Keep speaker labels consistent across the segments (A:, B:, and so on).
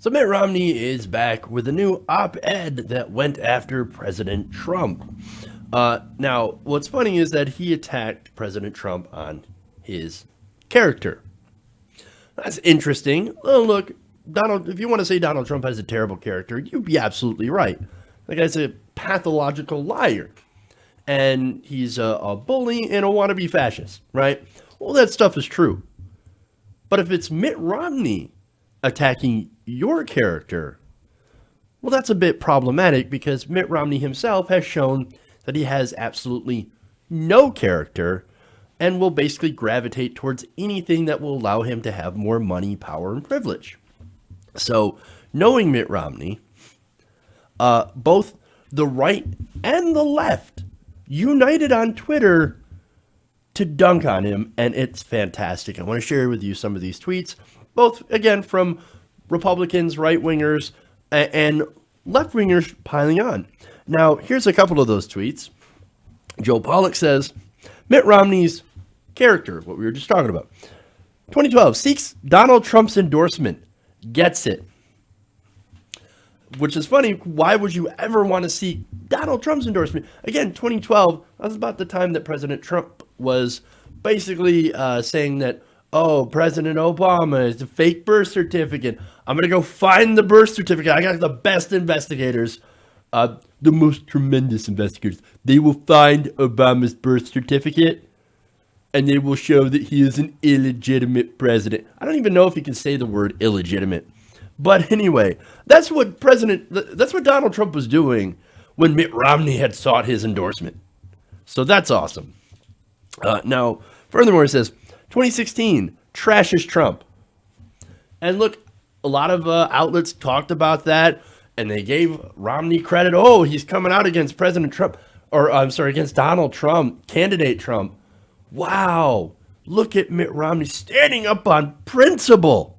A: So Mitt Romney is back with a new op-ed that went after President Trump. Now, what's funny is that he attacked President Trump on his character. That's interesting. Oh, look, if you want to say Donald Trump has a terrible character, you'd be absolutely right. The guy's a pathological liar. And he's a bully and a wannabe fascist, right? Well, that stuff is true. But if it's Mitt Romney attacking your character, well, that's a bit problematic because Mitt Romney himself has shown that he has absolutely no character and will basically gravitate towards anything that will allow him to have more money, power, and privilege. So, knowing Mitt Romney, both the right and the left united on Twitter to dunk on him, and it's fantastic. I want to share with you some of these tweets, both, again, from Republicans, right-wingers, and left-wingers piling on. Now, here's a couple of those tweets. Joe Pollock says, Mitt Romney's character, what we were just talking about. 2012, seeks Donald Trump's endorsement, gets it. Which is funny, why would you ever want to seek Donald Trump's endorsement? Again, 2012, that was about the time that President Trump was basically saying that, oh, President Obama is a fake birth certificate. I'm going to go find the birth certificate. I got the best investigators, the most tremendous investigators. They will find Obama's birth certificate, and they will show that he is an illegitimate president. I don't even know if he can say the word illegitimate. But anyway, that's what Donald Trump was doing when Mitt Romney had sought his endorsement. So that's awesome. Now, furthermore, it says, 2016, trashes Trump. And look, a lot of outlets talked about that, and they gave Romney credit. Oh, he's coming out against President Trump, or I'm sorry, against Donald Trump, candidate Trump. Wow, look at Mitt Romney standing up on principle.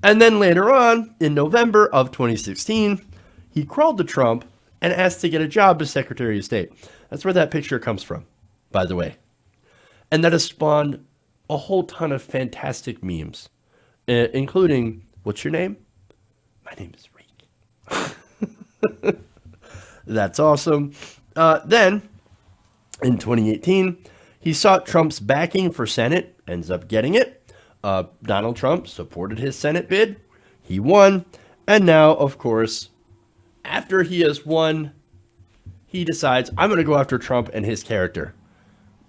A: And then later on, in November of 2016, he crawled to Trump and asked to get a job as Secretary of State. That's where that picture comes from, by the way. And that has spawned a whole ton of fantastic memes, including, what's your name? My name is Reek. That's awesome. Then, in 2018, he sought Trump's backing for Senate, ends up getting it. Donald Trump supported his Senate bid. He won. And now, of course, after he has won, he decides, I'm going to go after Trump and his character.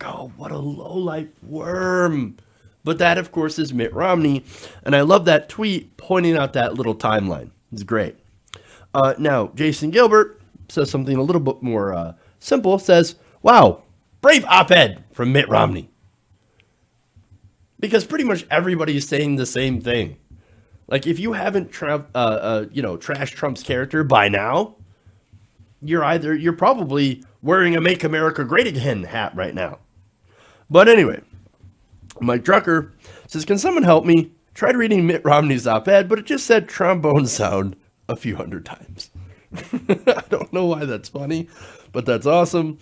A: Oh, what a lowlife worm. But that, of course, is Mitt Romney. And I love that tweet pointing out that little timeline. It's great. Now, Jason Gilbert says something a little bit more simple. Says, wow, brave op-ed from Mitt Romney. Because pretty much everybody is saying the same thing. Like, if you haven't trashed Trump's character by now, you're probably wearing a Make America Great Again hat right now. But anyway, Mike Drucker says, can someone help me? Tried reading Mitt Romney's op-ed, but it just said trombone sound a few hundred times. I don't know why that's funny, but that's awesome.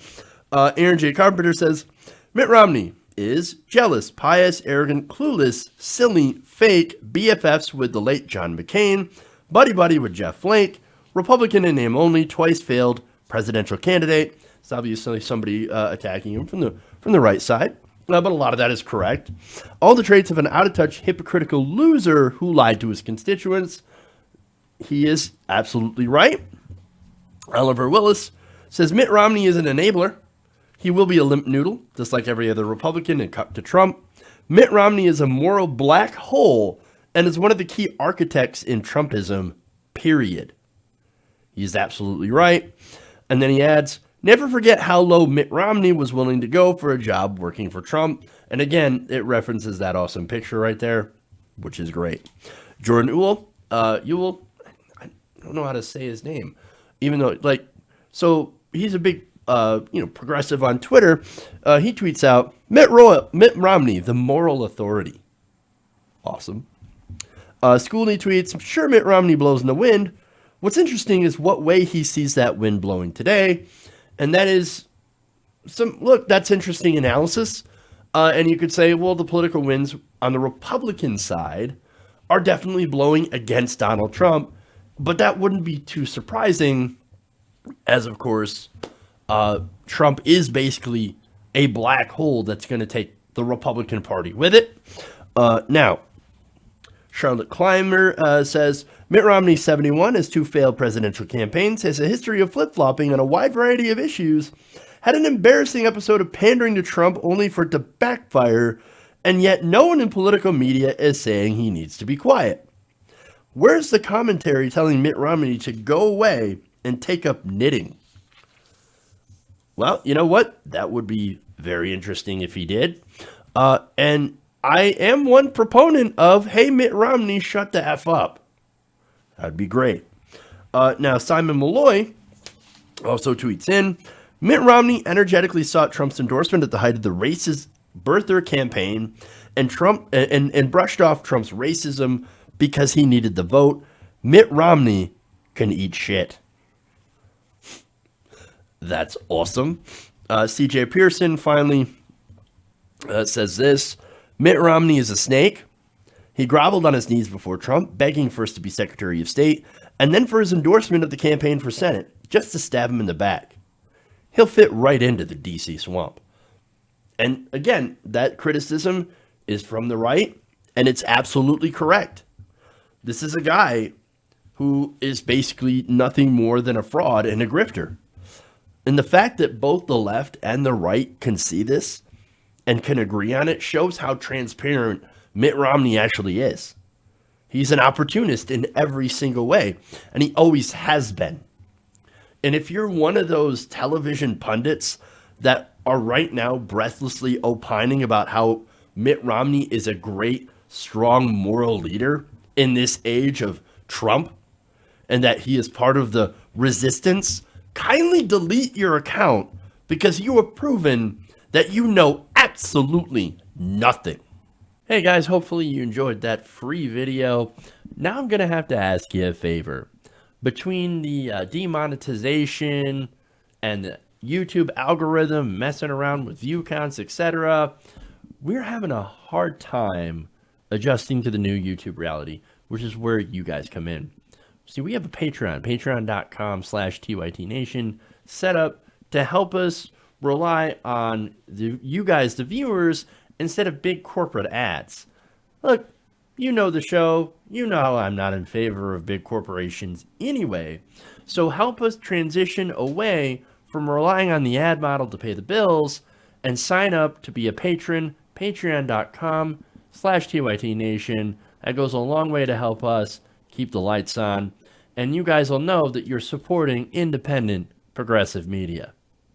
A: Aaron J. Carpenter says, Mitt Romney is jealous, pious, arrogant, clueless, silly, fake, BFFs with the late John McCain, buddy with Jeff Flake, Republican in name only, twice failed presidential candidate. It's obviously somebody attacking him from the right side, but a lot of that is correct. All the traits of an out-of-touch, hypocritical loser who lied to his constituents. He is absolutely right. Oliver Willis says Mitt Romney is an enabler. He will be a limp noodle, just like every other Republican and cut to Trump. Mitt Romney is a moral black hole and is one of the key architects in Trumpism, period. He's absolutely right. And then he adds, never forget how low Mitt Romney was willing to go for a job working for Trump. And again, it references that awesome picture right there, which is great. Jordan Ewell, I don't know how to say his name, even though, so he's a big progressive on Twitter. He tweets out, Mitt Romney, the moral authority. Awesome. Schoolney tweets, I'm sure Mitt Romney blows in the wind. What's interesting is what way he sees that wind blowing today. And that is that's interesting analysis. And you could say, well, the political winds on the Republican side are definitely blowing against Donald Trump. But that wouldn't be too surprising, as of course, Trump is basically a black hole that's going to take the Republican Party with it. Now, Charlotte Clymer says, Mitt Romney, 71, has 2 failed presidential campaigns, has a history of flip-flopping on a wide variety of issues, had an embarrassing episode of pandering to Trump only for it to backfire, and yet no one in political media is saying he needs to be quiet. Where's the commentary telling Mitt Romney to go away and take up knitting? Well, you know what? That would be very interesting if he did. And I am one proponent of, hey, Mitt Romney, shut the F up. That'd be great. Now, Simon Malloy also tweets in, Mitt Romney energetically sought Trump's endorsement at the height of the racist birther campaign and brushed off Trump's racism because he needed the vote. Mitt Romney can eat shit. That's awesome. CJ Pearson finally says this. Mitt Romney is a snake. He groveled on his knees before Trump, begging first to be Secretary of State, and then for his endorsement of the campaign for Senate, just to stab him in the back. He'll fit right into the D.C. swamp. And again, that criticism is from the right, and it's absolutely correct. This is a guy who is basically nothing more than a fraud and a grifter. And the fact that both the left and the right can see this and can agree on it shows how transparent Mitt Romney actually is. He's an opportunist in every single way, and he always has been. And if you're one of those television pundits that are right now breathlessly opining about how Mitt Romney is a great, strong moral leader in this age of Trump, and that he is part of the resistance, kindly delete your account because you have proven that you know absolutely nothing. Hey guys, hopefully you enjoyed that free video. Now I'm going to have to ask you a favor. Between the demonetization and the YouTube algorithm messing around with view counts, etc., we're having a hard time adjusting to the new YouTube reality, which is where you guys come in. See, we have a Patreon, patreon.com/TYTNation, set up to help us rely on you guys, the viewers, instead of big corporate ads. Look, you know the show. You know I'm not in favor of big corporations anyway. So help us transition away from relying on the ad model to pay the bills and sign up to be a patron, patreon.com/TYTNation. That goes a long way to help us keep the lights on. And you guys will know that you're supporting independent progressive media.